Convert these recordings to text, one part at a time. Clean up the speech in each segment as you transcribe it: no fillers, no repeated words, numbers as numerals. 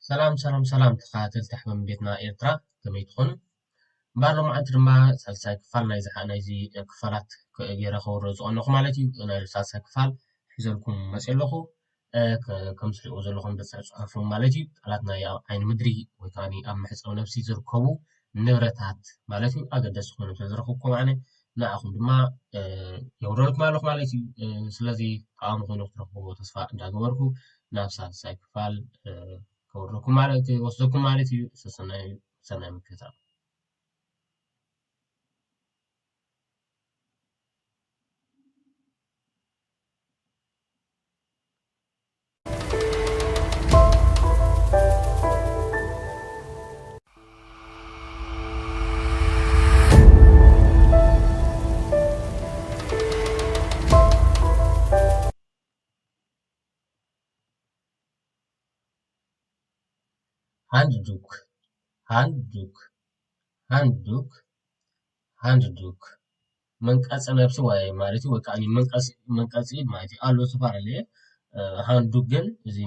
ሰላም ተኸታተልቲ ኣሕመም ቤትና ኤርትራ ከመይ ትኾኑ? እምበር ሎማዓንቲ ድማ ሳልሳይ ክፋል ናይዚ ክፋላት ጌረ ከውርዶ ዝቐነኹ ማለት እዩ። ናይ ሳልሳይ ክፋል ሒዘልኩም መፅእ ኣለኹ። ከም ትሪእዎ ዘለኹም ብፅሑፍ ማለት እዩ ቃላት ናይ ዓይኒ ምድሪ ወይ ከዓ ኣብ መሕፀቢ ነብሲ ዝርከቡ ንብረታት ማለት እዩ ኣገደስቲ ኮይኖም ስለዝረኸብኩም ኣነ ንዓኹም ድማ የውረደልኩም ኣለኹ ማለት እዩ። ስለዚ ጠቓሚ ኮይኑ ክትረኽብዎ ተስፋ እንዳገበርኩ ናብ ሳልሳይ ክፋል ከውርደኩም ማለት እዩ ወስደኩም ማለት እዩ። ሰናይ ምክትታል። ሃንድዱክ መንቀጽ ነብሲ ወይ ማለት ወይ ከዓ መንቀጽ ማለት እዩ ኣሎ ዝተፈላለዩ ሃንዱክ ግን እዚ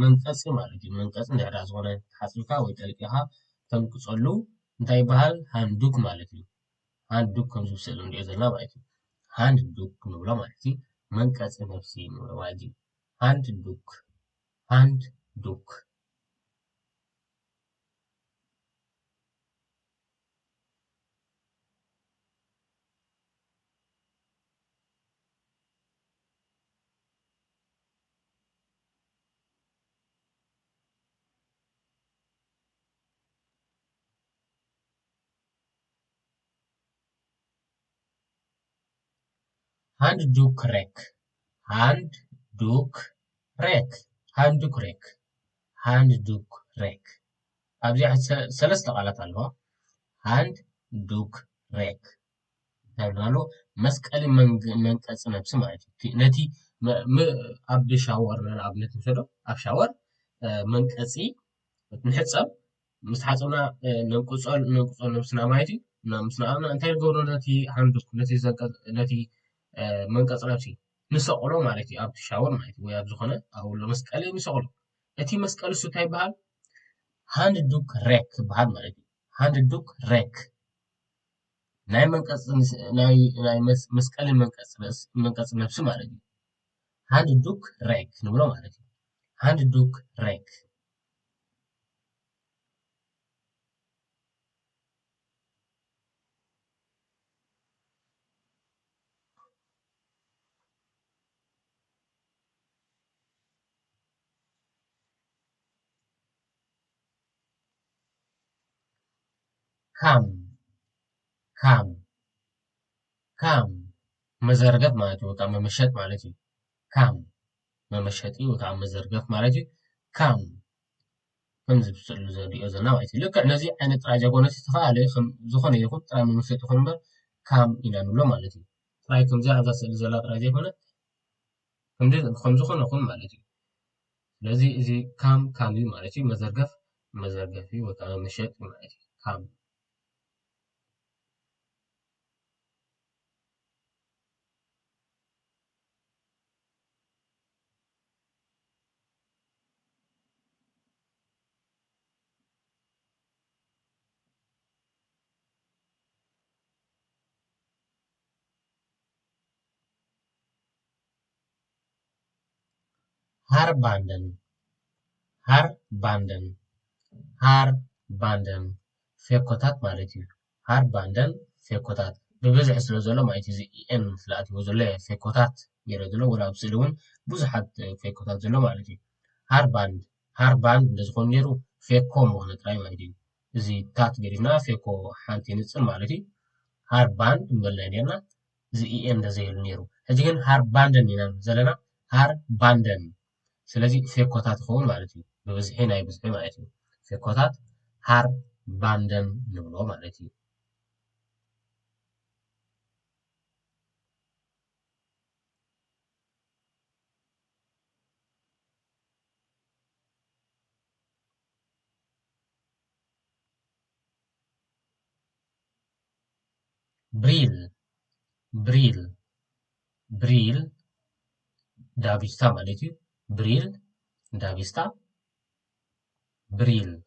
መንቀጽ ማለት እዩ። መንቀጽ እንድሕር ዝኾነ ሓፂብካ ወይ ጠልቂኻ ተንቅፀሉ እንታይ ይበሃል? ሃንዱክ ማለት እዩ። ሃንዱክ ከምዚ ብስእሊ እንሪኦ ዘለና ማለት እዩ። ሃንዱክ ንብሎ ማለት እዩ መንቀጽ ነብሲ ንብሎ ማለት እዩ። ሃንዱክ ሃንዱክ ሬክ ኣብዚ ሰለስተ ቃላት ኣለዋ። ሃንዱክ ሬክ ተብሎ መስቀሊ መንቀጽ ነብሲ ማለት እዩ። ነቲ ኣብ ሻወር ንኣብነት ንውሰዶ ኣብ ሻወር መንቀፂ ንሕፀብ ምስ ሓፀብና ነንቅፆ ነብስና ማለት እዩ። ምስ ንኣብና እንታይ ንገብሮ ነቲ ሃንዱክ ነቲ መንቀጽ ነብሲ ንሰቕሎ ማለት እዩ። ኣብቲ ሻወር ማለት እዩ ወይ ኣብ ዝኾነ ኣብኡ መስቀሊ ንሰቕሎ። እቲ መስቀሊ እሱ እንታይ ይበሃል? ሃንዱክ ሬክ ይበሃል ማለት እዩ። ሃንዱክ ሬክ ናይ መስቀሊ መንቀጽ ነብሲ ማለት እዩ። ሃንዱክ ሬክ ንብሎ ማለት እዩ። ሃንዱክ ሬክ ካም መዘርገፍ ማለት እዩ። ወይ ከዓ መመሸጥ ማለት እዩ። ካም መመሸጢ ወይ ከዓ መዘርገፍ ማለት እዩ። ካም ከምዚ ብስእሊ እንሪኦ ዘለና ማለት እዩ። ልክዕ ነዚ ዓይነት ጥራይ ዘይኮነስ ዝተፈላለዩ ዝኾነ ይኹን ጥራይ መመሸጢ ይኹን እምበር ካም ኢና ንብሎ ማለት እዩ። ጥራይ ከምዚ ኣብዛ ስእሊ ዘላ ጥራይ ዘይኮነ ከምዝኾነ ይኹን ማለት እዩ። ስለዚ እዚ ካም እዩ ማለት እዩ። መዘርገፊ ወይ ከዓ መሸጢ ማለት እዩ። ካም ሃርባንደን ፌኮታት ማለት እዩ። ሃርባንደን ፌኮታት ብብዝሒ ስለ ዘሎ ማለት እዩ። እዚ ኢኤን ስለኣትዎ ዘሎ ፌኮታት ጌረ ዘሎ ወላ ኣብ ስእሊ እውን ብዙሓት ፌኮታት ዘሎ ማለት እዩ። ሃርባንድ እንተዝኾነ ነይሩ ፌኮ ምኾነ ጥራይ ማለት እዩ። እዚ ታት ገዲፍና ፌኮ ሓንቲ ንፅል ማለት እዩ። ሃርባንድ ንበልና ነርና እዚ ኢኤን እንተዘይህሉ ነይሩ። ሕጂ ግን ሃርባንደን ኢና ዘለና ሃርባንደን ስለዚ ፌኮታት ይኸውን ማለት እዩ። ብብዝሒ ናይ ብዝሒ ማለት እዩ። ፌኮታት ሃርባንደን ንብሎ ማለት እዩ። ብሪል ዳቢስታ ማለት እዩ። ብሪል ዳቢስታ بريل.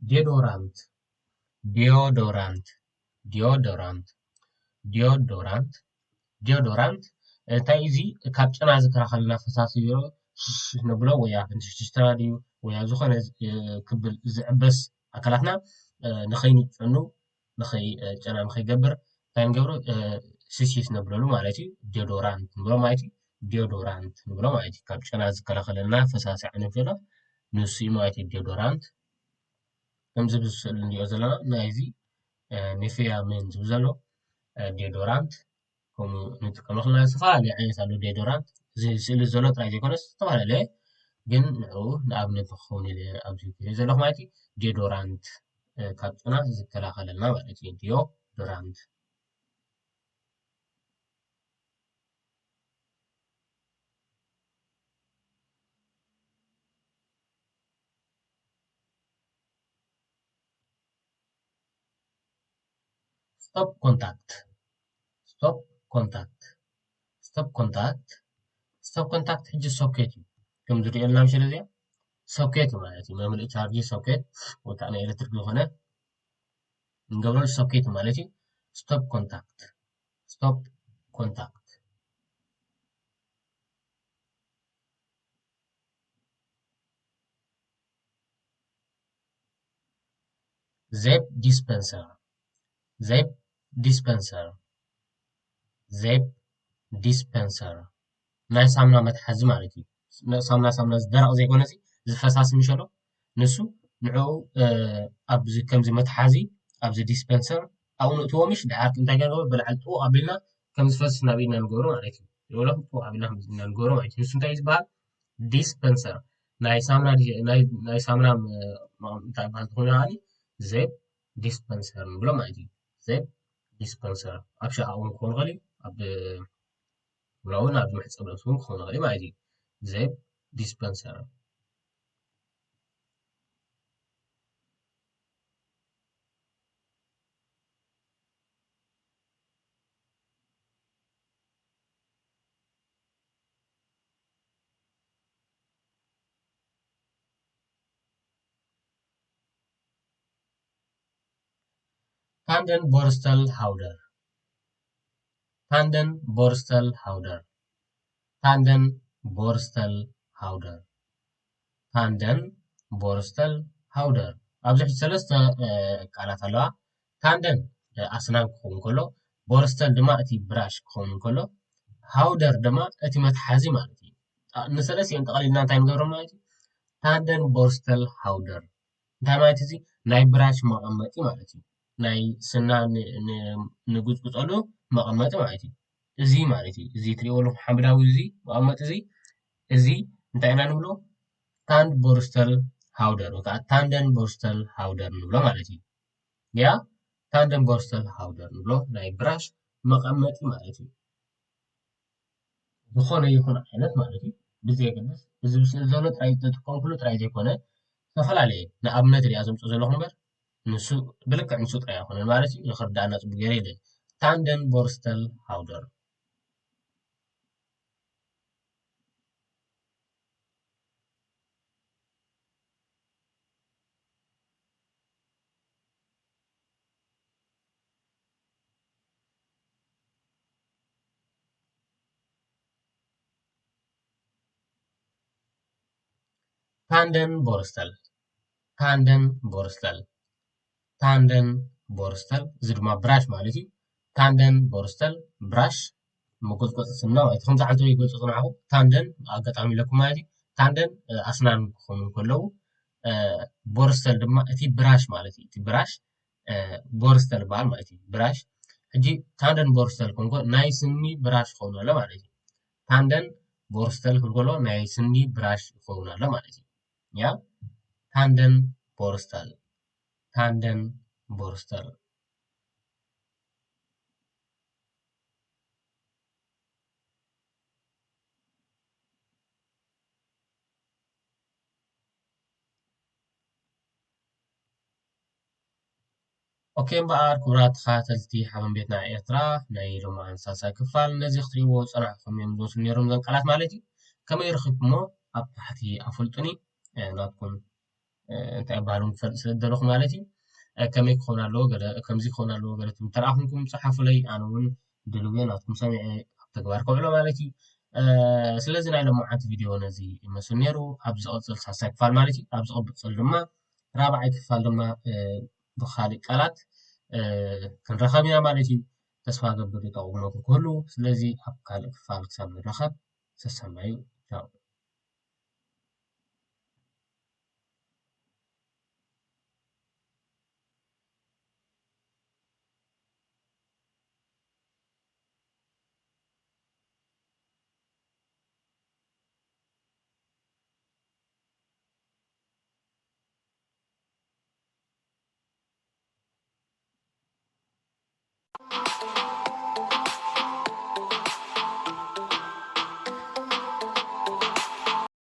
ديودورانت. ديودورانت. ديودورانت. ديودورانت. ዲዮዶራንት እንታይ እዚ ካብ ጨና ዝከላኸለልና ፈሳሲ ነብሎ ወይ ፍንትሽትሽተራ ድዩ ወይ ዝኾነ ክብል ዝዕበስ ኣካላትና ንኸይንጨኑ ጨና ንኸይገብር እንታይ ንገብሮ ስሲስ ነብለሉ ማለት እዩ ዲዮዶራንት ንብሎ ማለት እዩ ዲዮዶራንት ንብሎ ማለት እዩ ካብ ጨና ዝከላኸለልና ፈሳሲ ዓይነት ዘሎ ንሱ እዩ ማለት እዩ ዲዮዶራንት ከምዚ ብስእሊ ንሪኦ ዘለና ናይዚ ኒፍያ ሜን ዝብል ዘሎ ዲዮዶራንት ከምኡ ንጥቀመሉ ከለና ዝተፈላለዩ ዓይነት ኣሎ ዲዮዶራንት እዚ ስእሊ ዘሎ ጥራይ ዘይኮነስ ዝተፈላለየ ግን ንዕኡ ንኣብነት ክኸውን ኢለ ኣብዚ ትሪኦ ዘለኹ ማለት እዩ ዲዮዶራንት ካብ ጨና ዝከላኸለልና ማለት እዩ ዲዮዶራንት ስቶፕ ኮንታክት ስቶፕ ኮንታክት ስቶፕ ኮንታክት ስቶፕ ኮንታክት ሕጂ ሶኬት እዩ ከም ዝሪኦ ዘለና ምስሊ እዚኣ ሶኬት ማለት እዩ መምልኢ ቻርጅ ሶኬት ወይ ከዓ ናይ ኤሌክትሪክ ዝኾነ ንገብረሉ ሶኬት ማለት እዩ ስቶፕ ኮንታክት ስቶፕ ኮንታክት ዜፕ ዲስፐንሰር ዜፕ ዲስፐንሰር ዜፕ ዲስፐንሰር ናይ ሳሙና መትሓዚ ማለት እዩ ሳሙና ዝደረቕ ዘይኮነ ዝፈሳሲ ምሸሎ ንሱ ንዕኡ ኣብዚ ከምዚ መትሓዚ ኣብዚ ዲስፐንሰር ኣብኡ ነእትዎ ምሽ ድሓር እንታይ ገንገበ ብላዕሊ ጥቡቕ ኣቢልና ከም ዝፈስስ ናብ ኢድና ንገብሮ ማለት እዩ ይብሎም ጥቡቕ ኣቢልና ንገብሮ ማለት እዩ ንሱ እንታይ እዩ ዝበሃል ዲስፐንሰር ናይ ሳሙና እንታይ በሃል ኮይኑ ከዓኒ ዜፕ ዲስፐንሰር ንብሎ ማለት እዩ ዜፕ ዲስፐንሰር ኣብ ሸሓ እውን ክኸውን ይኽእል እዩ ኣብ እውን ኣብ መሕፀቢ ልብሲ እውን ክኸውን ይኽእል እዩ ማለት እዩ ዜፕ ዲስፐንሰር ታንደን ቦርስተል ሃውደር ታንደን ቦርስተል ሃውደር ታንደን ቦርስተል ሃውደር ታንደን ቦርስተል ሃውደር ኣብዚ ሕጂ ሰለስተ ቃላት ኣለዋ ታንደን ኣስናን ክኸውን ከሎ ቦርስተል ድማ እቲ ብራሽ ክኸውን ከሎ ሃውደር ድማ እቲ መትሓዚ ማለት እዩ ንሰለስቲአን ጠቕሊልና እንታይ ንገብሮም ማለት እዩ ታንደን ቦርስተል ሃውደር እንታይ ማለት እዚ ናይ ብራሽ መቐመጢ ማለት እዩ ናይ ስና ንጉፅጉፀሉ መቐመጢ ማለት እዩ እዚ ማለት እዩ እዚ ትሪእዎ ኣለኹም ሓምዳዊ እዚ መቐመጢ እዚ እዚ እንታይ ኢና ንብሎ ታንድ ቦርስተል ሃውደር ወይ ከዓ ታንደን ቦርስተል ሃውደር ንብሎ ማለት እዩ ያ ታንደን ቦርስተል ሃውደር ንብሎ ናይ ብራሽ መቐመጢ ማለት እዩ ዝኾነ ይኹን ዓይነት ማለት እዩ ብዘየገድስ እዚ ምስሊ ዘሎ ጥራይ ዝጥቀምኩሉ ጥራይ ዘይኮነ ዝተፈላለየ ንኣብነት እያ ዘምፅኦ ዘለኹ እምበር ንሱ ብልክዕ ንሱ ጥራይ ኣይኮነን ማለት እዩ ንኽርዳእና ፅቡቅ ገይረ ኢለ ታንደን ቦርስተል ሃውደር ታንደን ቦርስተል ታንደን ቦርስተል ታንደን ቦርስተል እዚ ድማ ብራሽ ማለት እዩ ታንደን ቦርስተል ብራሽ መጎፅጎፂ ስና ማለት ከምዚ ዓልቲ ይገልፁ ፅንዓኹ ታንደን ኣጋጣሚ ኢለኩም ማለት እዩ ታንደን ኣስናን ክኾኑ ከለዉ ቦርስተል ድማ እቲ ብራሽ ማለት እዩ እቲ ብራሽ ቦርስተል ይበሃል ማለት እዩ ብራሽ ሕጂ ታንደን ቦርስተል ኮንኮ ናይ ስኒ ብራሽ ክኸውን ኣሎ ማለት እዩ ታንደን ቦርስተል ክንከሎ ናይ ስኒ ብራሽ ይኸውን ኣሎ ማለት እዩ ያ ታንደን ቦርስተል ታንደን ቦርስተል اوكي بقى كورات خاتلتي حمام بيتنا إيرترا نايلو مع انساسا كفال نزي اختريبو صنعكم يمدوس نيروم ذن قالات مالتي كما يرخب مو أب تحتي أفلتني ناتكم انت أبالون سدلوخ مالتي كم يكون له قد كم زي يكون له قد تراكمكم صحفوا لي أنا ون دلوين ناتكم سامع تجباركم على مالتي سلازم على معات فيديو نزي مسونيرو أبز أوصل ساسا كفال مالتي أبز أوصل لما رابع كفال لما بخالي قالات ክንረኸብ ኢና ማለት እዩ ተስፋ ገብር ይጠቕሙኩም ክህሉ ስለዚ ኣብ ካልእ ክፋል ክሳብ ንረኸብ ሰሰማዩ ቻው